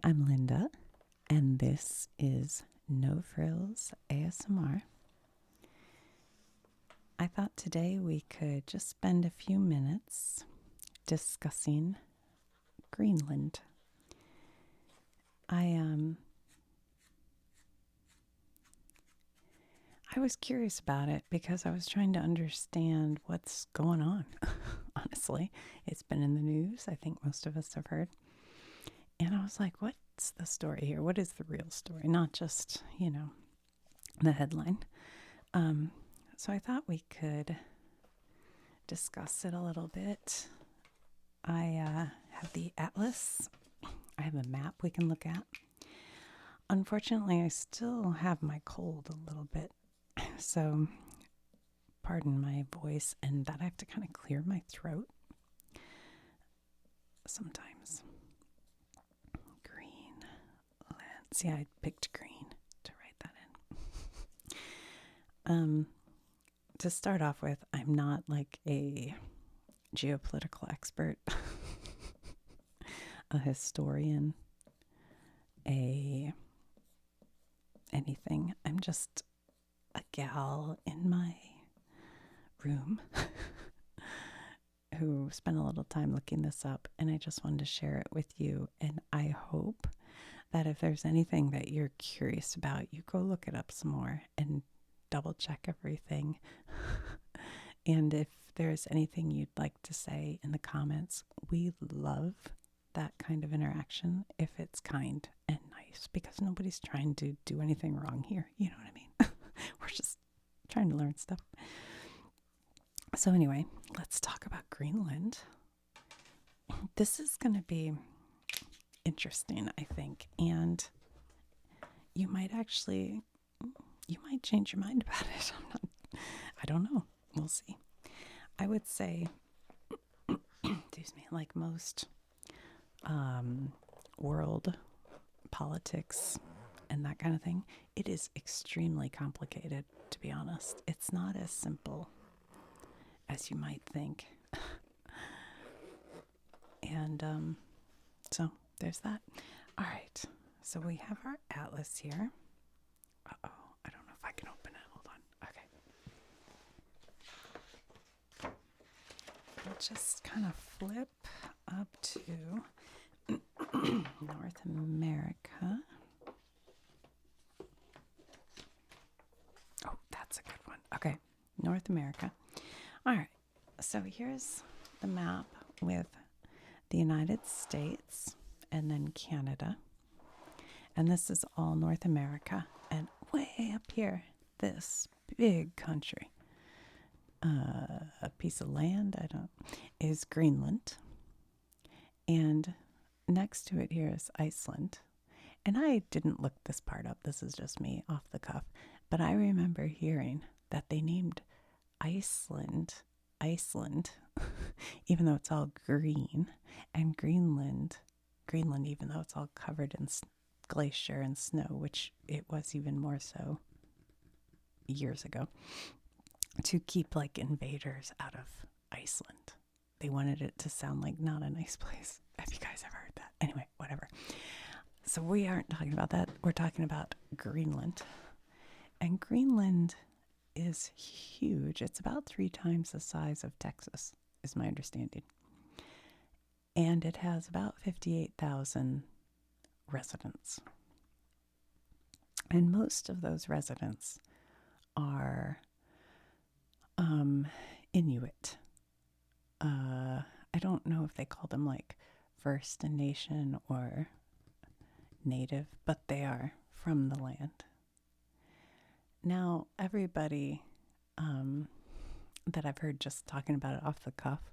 Hi, I'm Linda, and this is No Frills ASMR. I thought today we could just spend a few minutes discussing Greenland. I was curious about it because I was trying to understand what's going on. Honestly, it's been in the news. I think most of us have heard. And I was like, what's the story here? What is the real story? Not just, the headline. So I thought we could discuss it a little bit. I have the atlas. I have a map we can look at. Unfortunately, I still have my cold a little bit. So pardon my voice and that I have to kind of clear my throat sometimes. Greenland. See, I picked green to write that in. To start off with, I'm not like a geopolitical expert, a historian, anything. I'm just a gal in my room who spent a little time looking this up, and I just wanted to share it with you. And I hope that if there's anything that you're curious about, you go look it up some more and double check everything. And if there's anything you'd like to say in the comments, we love that kind of interaction if it's kind and nice, because nobody's trying to do anything wrong here. You know what I mean? We're just trying to learn stuff. So anyway, let's talk about Greenland. This is going to be interesting, I think, and you might change your mind about it. I don't know. We'll see. I would say, excuse me, like most world politics and that kind of thing, it is extremely complicated, to be honest. It's not as simple as you might think. And so there's that. All right. So we have our atlas here. Uh-oh. I don't know if I can open it. Hold on. Okay. We'll just kind of flip up to North America. Oh, that's a good one. Okay. North America. All right. So here's the map with the United States and then Canada. And this is all North America. And way up here, this big country, a piece of land, is Greenland. And next to it here is Iceland. And I didn't look this part up. This is just me off the cuff. But I remember hearing that they named Iceland, even though it's all green, and Greenland, even though it's all covered in glacier and snow, which it was even more so years ago, to keep like invaders out of Iceland. They wanted it to sound like not a nice place. Have you guys ever heard that? Anyway, whatever. So we aren't talking about that. We're talking about Greenland. And Greenland is huge. It's about 3 times the size of Texas, is my understanding. And it has about 58,000 residents. And most of those residents are Inuit. I don't know if they call them like First Nation or Native, but they are from the land. Now, everybody that I've heard just talking about it off the cuff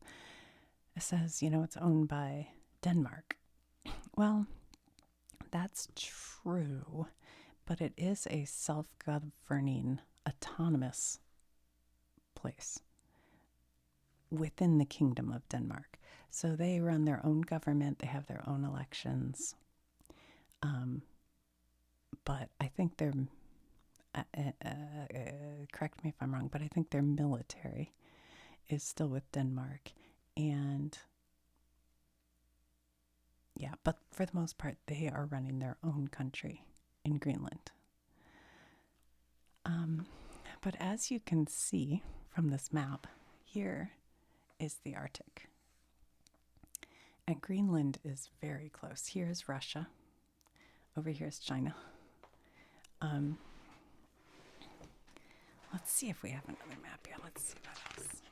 says, it's owned by Denmark. Well, that's true, but it is a self-governing, autonomous place within the Kingdom of Denmark. So they run their own government, they have their own elections. But I think they're, correct me if I'm wrong, but I think their military is still with Denmark. And Yeah, but for the most part, they are running their own country in Greenland. But as you can see from this map, here is the Arctic. And Greenland is very close. Here is Russia. Over here is China. Let's see if we have another map here. Let's see what else.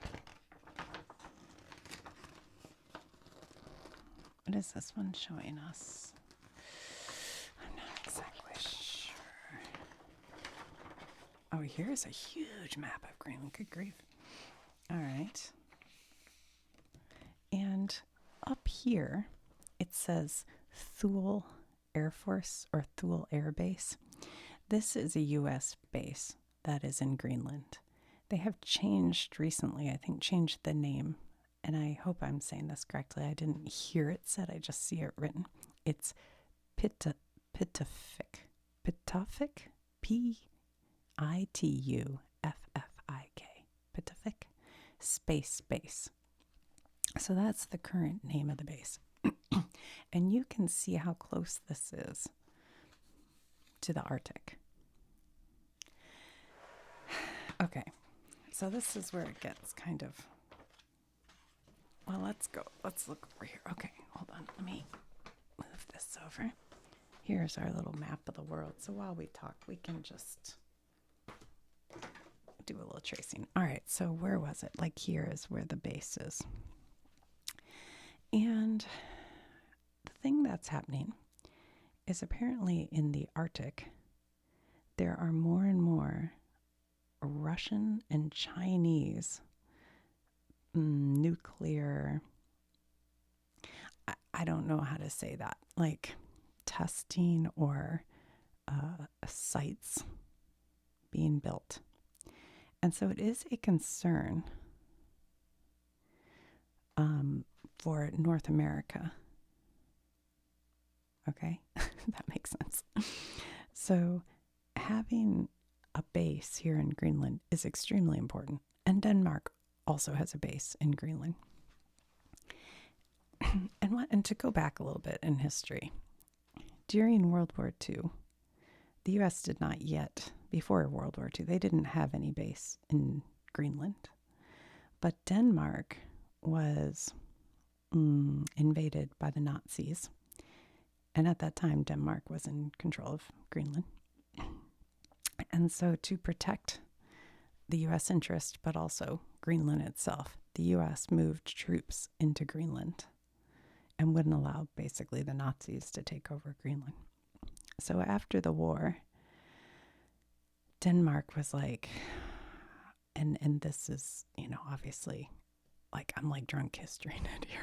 What is this one showing us? I'm not exactly sure. Oh, here's a huge map of Greenland. Good grief. All right. And up here, it says Thule Air Force or Thule Air Base. This is a U.S. base that is in Greenland. They have changed recently, I think changed the name. And I hope I'm saying this correctly. I didn't hear it said, I just see it written. It's Pitufik. Pitufik? P-I-T-U-F-F-I-K. Pitufik Space Base. So that's the current name of the base. And you can see how close this is to the Arctic. Okay, so this is where it gets kind of... Well, let's go. Let's look over here. Okay, hold on. Let me move this over. Here's our little map of the world. So while we talk, we can just do a little tracing. All right, so where was it? Like here is where the base is. And the thing that's happening is apparently in the Arctic, there are more and more Russian and Chinese nuclear, I don't know how to say that, like testing or sites being built. And so it is a concern for North America. Okay, that makes sense. So having a base here in Greenland is extremely important. And Denmark also has a base in Greenland. And to go back a little bit in history, during World War II, the U.S. did not yet, before World War II, they didn't have any base in Greenland. But Denmark was invaded by the Nazis. And at that time, Denmark was in control of Greenland. And so to protect the U.S. interest, but also Greenland itself, the U.S. moved troops into Greenland and wouldn't allow basically the Nazis to take over Greenland. So after the war, Denmark was like, and this is, obviously, like I'm like drunk history nerd here.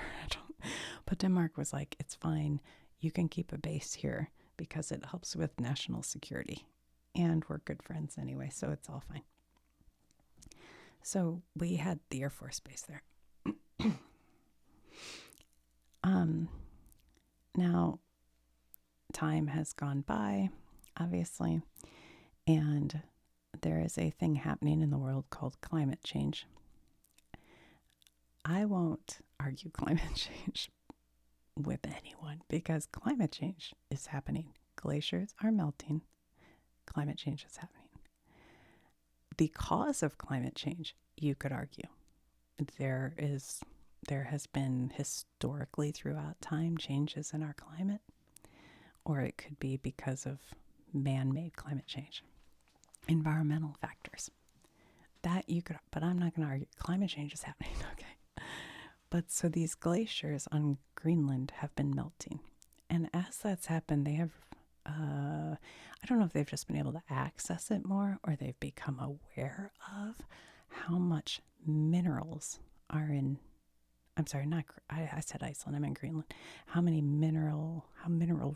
But Denmark was like, it's fine. You can keep a base here because it helps with national security. And we're good friends anyway, so it's all fine. So we had the Air Force Base there. Now, time has gone by, obviously, and there is a thing happening in the world called climate change. I won't argue climate change with anyone because climate change is happening. Glaciers are melting. Climate change is happening. The cause of climate change, you could argue. There has been historically throughout time changes in our climate, or it could be because of man-made climate change, environmental factors. That you could, but I'm not going to argue. Climate change is happening, okay? But so these glaciers on Greenland have been melting, and as that's happened, they have. I don't know if they've just been able to access it more or they've become aware of how much minerals are in, I'm sorry, I said Iceland, I meant Greenland. How mineral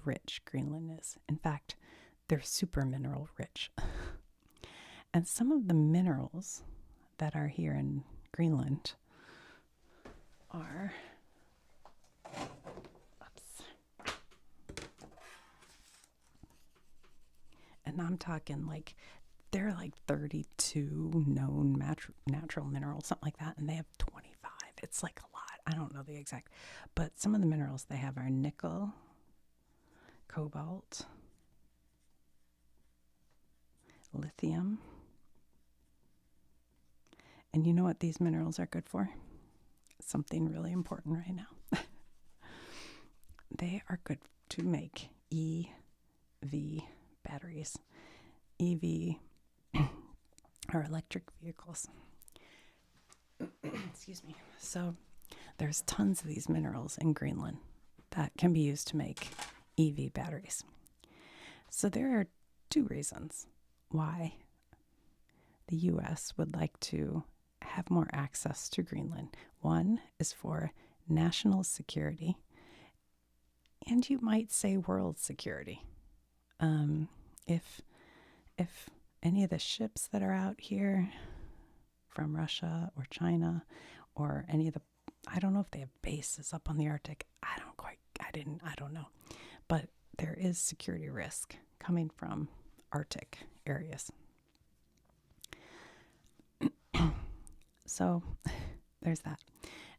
rich Greenland is. In fact, they're super mineral rich. And some of the minerals that are here in Greenland are, and I'm talking like, there are like 32 known natural minerals, something like that, and they have 25. It's like a lot. I don't know the exact, but some of the minerals they have are nickel, cobalt, lithium. And you know what these minerals are good for? Something really important right now. They are good to make EV batteries. EV are electric vehicles. Excuse me. So there's tons of these minerals in Greenland that can be used to make EV batteries. So there are two reasons why the U.S. would like to have more access to Greenland. One is for national security, and you might say world security. If any of the ships that are out here from Russia or China, or any of the, I don't know if they have bases up on the Arctic. I don't know. But there is security risk coming from Arctic areas. So there's that.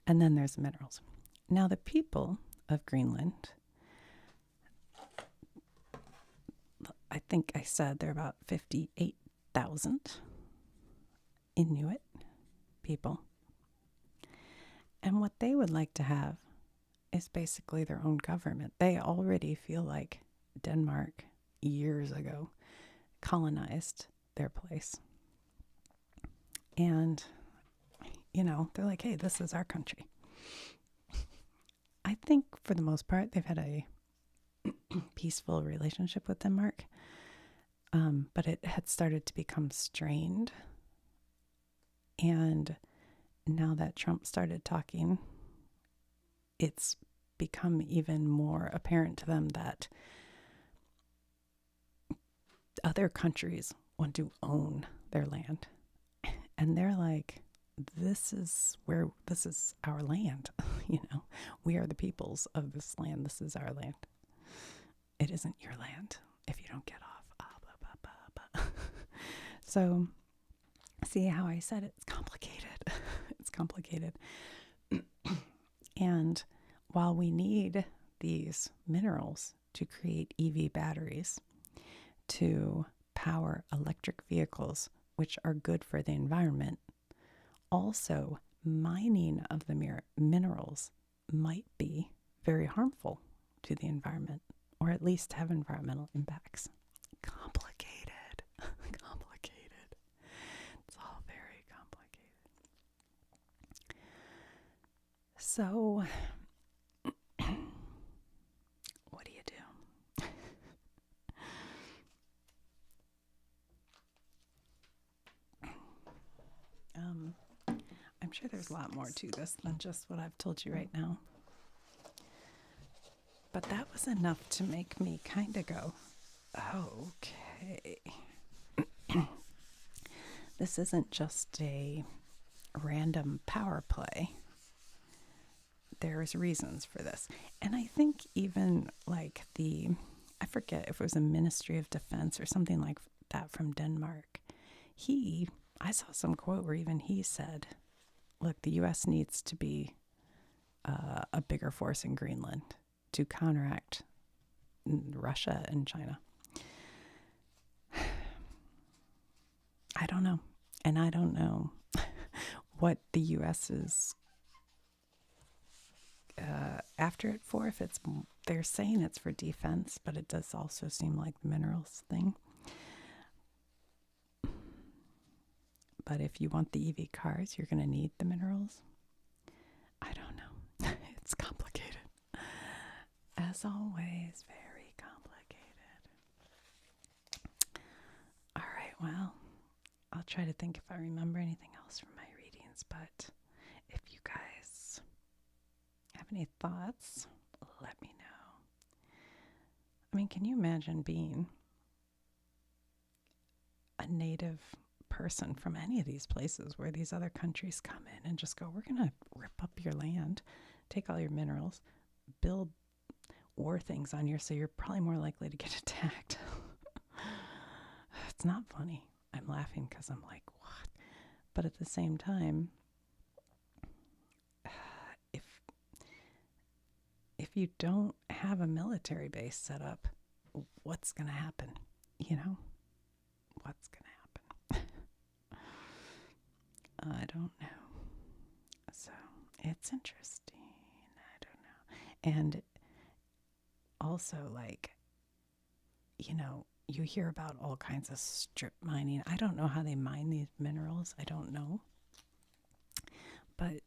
And then there's the minerals. Now the people of Greenland, I think I said there are about 58,000 Inuit people. And what they would like to have is basically their own government. They already feel like Denmark years ago colonized their place. And, they're like, hey, this is our country. I think for the most part, they've had a peaceful relationship with Denmark. But it had started to become strained. And now that Trump started talking, it's become even more apparent to them that other countries want to own their land. And they're like, this is our land. We are the peoples of this land. This is our land. It isn't your land if you don't get off. Blah, blah, blah, blah. So, see how I said it's complicated. It's complicated. And while we need these minerals to create EV batteries to power electric vehicles, which are good for the environment, also mining of the minerals might be very harmful to the environment, or at least have environmental impacts. Complicated. Complicated. It's all very complicated. So, what do you do? I'm sure there's a lot more to this than just what I've told you right now. But that was enough to make me kind of go, okay. This isn't just a random power play. There's reasons for this. And I think even like I forget if it was a Ministry of Defense or something like that from Denmark. I saw some quote where even he said, look, the U.S. needs to be a bigger force in Greenland to counteract Russia and China. I don't know. And I don't know what the U.S. is after it for. If they're saying it's for defense, but it does also seem like the minerals thing. But if you want the EV cars, you're going to need the minerals. I don't know. It's complicated. As always, very complicated. All right, well, I'll try to think if I remember anything else from my readings, but if you guys have any thoughts, let me know. I mean, can you imagine being a native person from any of these places where these other countries come in and just go, we're going to rip up your land, take all your minerals, build war things on you, so you're probably more likely to get attacked. It's not funny. I'm laughing because I'm like, what? But at the same time, if you don't have a military base set up, what's going to happen? You know, what's going to happen? I don't know. So it's interesting. I don't know. And also, like, you know, you hear about all kinds of strip mining. I don't know how they mine these minerals. I don't know. But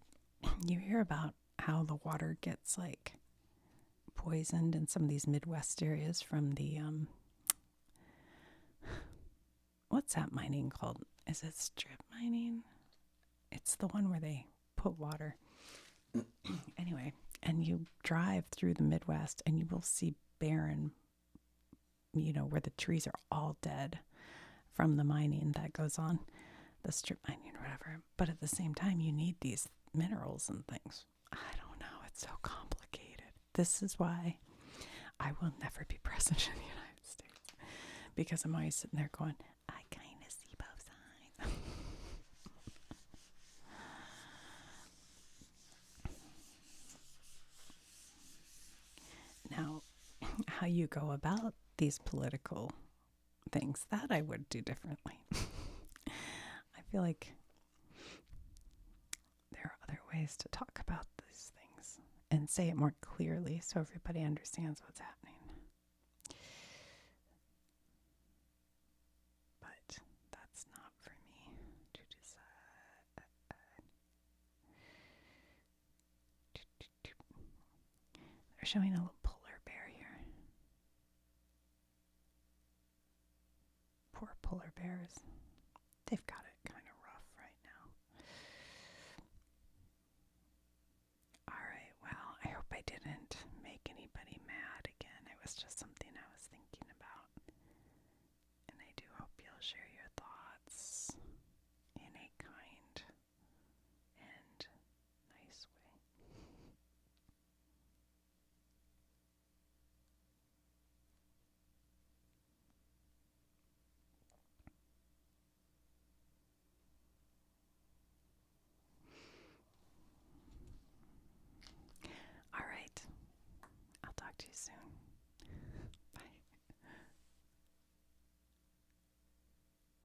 you hear about how the water gets like poisoned in some of these Midwest areas from the what's that mining called? Is it strip mining? It's the one where they put water. Anyway, and you drive through the Midwest and you will see barren, you know, where the trees are all dead from the mining that goes on, the strip mining or whatever. But at the same time, you need these minerals and things. I don't know. It's so complicated. This is why I will never be president of the United States, because I'm always sitting there going, I kind of see both sides. Now, how you go about these political things, that I would do differently. I feel like there are other ways to talk about these things and say it more clearly so everybody understands what's happening. But that's not for me to decide. They're showing a little polar bear here. Poor polar bears. They've got